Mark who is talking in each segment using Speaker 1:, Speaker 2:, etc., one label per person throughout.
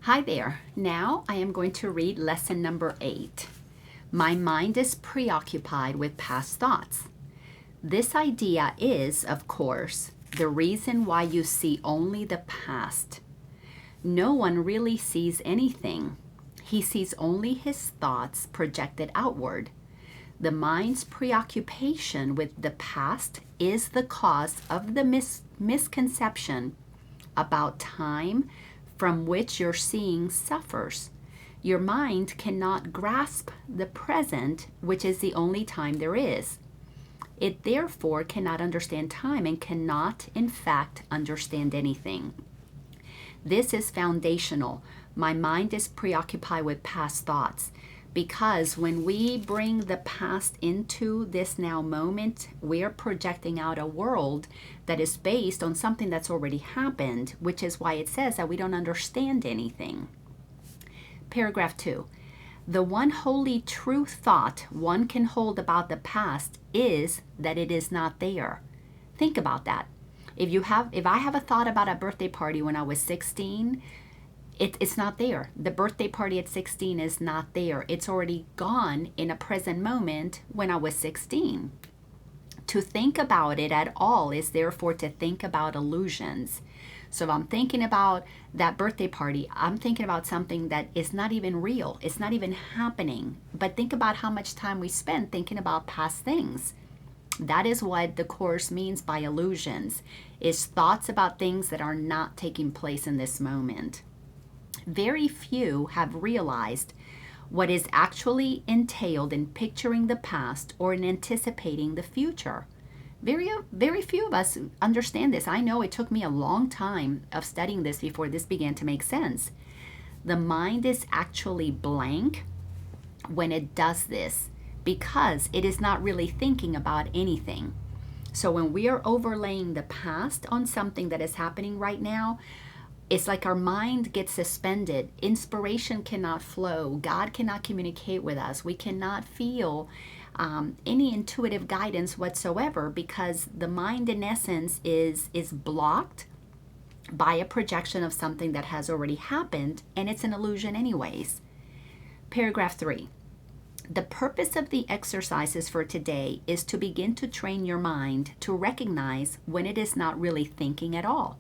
Speaker 1: Hi there. Now I am going to read lesson number 8. My mind is preoccupied with past thoughts. This idea is, of course, the reason why you see only the past. No one really sees anything. He sees only his thoughts projected outward. The mind's preoccupation with the past is the cause of the misconception about time from which your seeing suffers. Your mind cannot grasp the present, which is the only time there is. It therefore cannot understand time and cannot, in fact, understand anything. This is foundational. My mind is preoccupied with past thoughts, because when we bring the past into this now moment, we are projecting out a world that is based on something that's already happened, which is why it says that we don't understand anything. Paragraph 2. The one wholly true thought one can hold about the past is that it is not there. Think about that. If I have a thought about a birthday party when I was 16, it's not there. The birthday party at 16 is not there. It's already gone in a present moment when I was 16. To think about it at all is therefore to think about illusions. So if I'm thinking about that birthday party, I'm thinking about something that is not even real. It's not even happening. But think about how much time we spend thinking about past things. That is what the Course means by illusions, is thoughts about things that are not taking place in this moment. Very few have realized what is actually entailed in picturing the past or in anticipating the future. Very few of us understand this. I know it took me a long time of studying this before this began to make sense. The mind is actually blank when it does this because it is not really thinking about anything. So when we are overlaying the past on something that is happening right now, it's like our mind gets suspended. Inspiration cannot flow. God cannot communicate with us. We cannot feel any intuitive guidance whatsoever because the mind in essence is blocked by a projection of something that has already happened, and it's an illusion anyways. Paragraph 3. The purpose of the exercises for today is to begin to train your mind to recognize when it is not really thinking at all.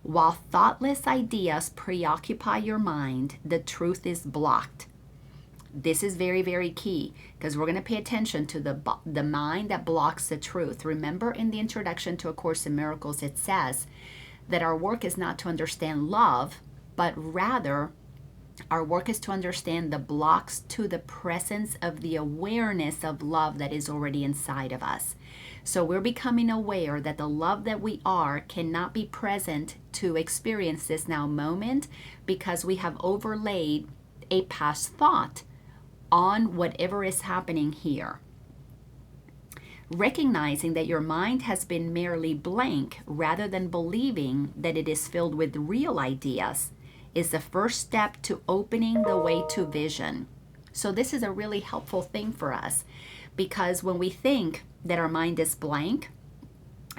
Speaker 1: While thoughtless ideas preoccupy your mind, the truth is blocked. This is very, very key because we're going to pay attention to the mind that blocks the truth. Remember in the introduction to A Course in Miracles, it says that our work is not to understand love, but rather our work is to understand the blocks to the presence of the awareness of love that is already inside of us. So we're becoming aware that the love that we are cannot be present to experience this now moment because we have overlaid a past thought on whatever is happening here. Recognizing that your mind has been merely blank rather than believing that it is filled with real ideas is the first step to opening the way to vision. So this is a really helpful thing for us because when we think that our mind is blank,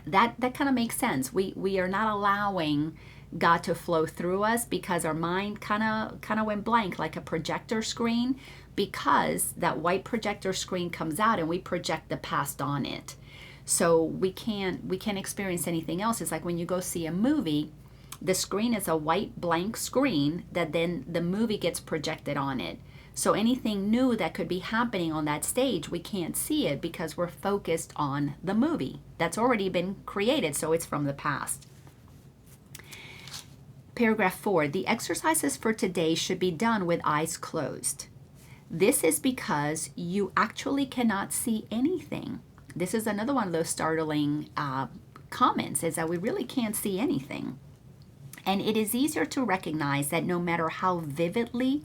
Speaker 1: that kind of makes sense. We are not allowing God to flow through us because our mind kind of went blank like a projector screen, because that white projector screen comes out and we project the past on it. So we can't experience anything else. It's like when you go see a movie, the screen is a white blank screen that then the movie gets projected on it. So anything new that could be happening on that stage, we can't see it because we're focused on the movie that's already been created, so it's from the past. Paragraph 4. The exercises for today should be done with eyes closed. This is because you actually cannot see anything. This is another one of those startling comments, is that we really can't see anything. And it is easier to recognize that no matter how vividly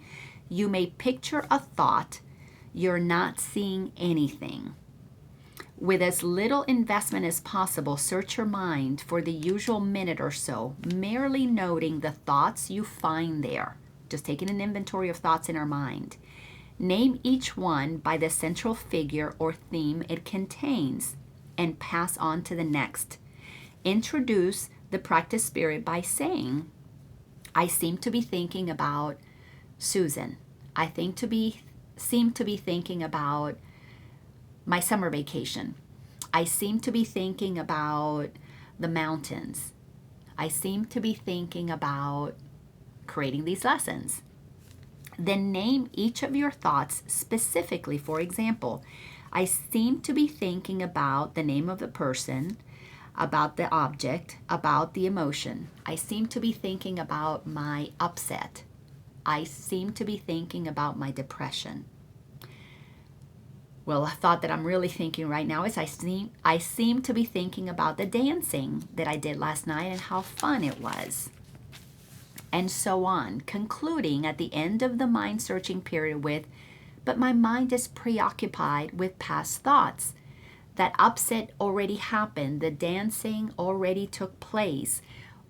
Speaker 1: you may picture a thought, you're not seeing anything. With as little investment as possible, search your mind for the usual minute or so, merely noting the thoughts you find there. Just taking an inventory of thoughts in our mind. Name each one by the central figure or theme it contains and pass on to the next. Introduce the practice spirit by saying, I seem to be thinking about Susan. I seem to be thinking about my summer vacation. I seem to be thinking about the mountains. I seem to be thinking about creating these lessons. Then name each of your thoughts specifically. For example, I seem to be thinking about the name of the person, about the object, about the emotion. I seem to be thinking about my upset. I seem to be thinking about my depression. Well, a thought that I'm really thinking right now is I seem to be thinking about the dancing that I did last night and how fun it was. And so on, concluding at the end of the mind searching period with, but my mind is preoccupied with past thoughts. That upset already happened. The dancing already took place.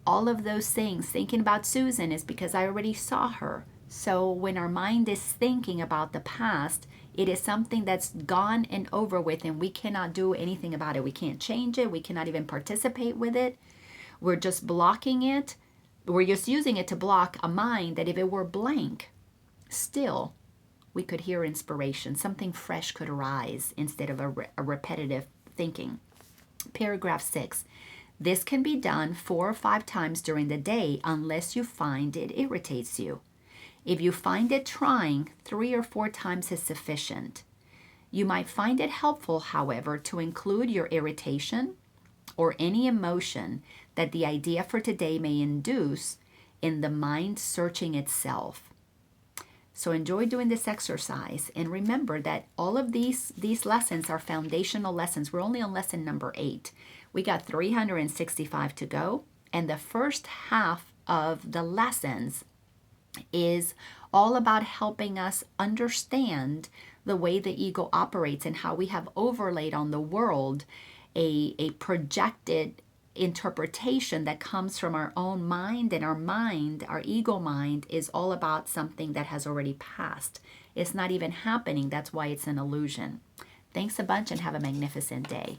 Speaker 1: All of those things, thinking about Susan is because I already saw her. So when our mind is thinking about the past, it is something that's gone and over with, and we cannot do anything about it. We can't change it. We cannot even participate with it. We're just blocking it. We're just using it to block a mind that if it were blank, still, we could hear inspiration. Something fresh could arise instead of a repetitive thinking. Paragraph 6. This can be done 4 or 5 times during the day unless you find it irritates you. If you find it trying, 3 or 4 times is sufficient. You might find it helpful, however, to include your irritation or any emotion that the idea for today may induce in the mind searching itself. So enjoy doing this exercise, and remember that all of these lessons are foundational lessons. We're only on lesson number 8. We got 365 to go, and the first half of the lessons is all about helping us understand the way the ego operates and how we have overlaid on the world a projected interpretation that comes from our own mind, and our mind, our ego mind, is all about something that has already passed. It's not even happening. That's why it's an illusion. Thanks a bunch and have a magnificent day.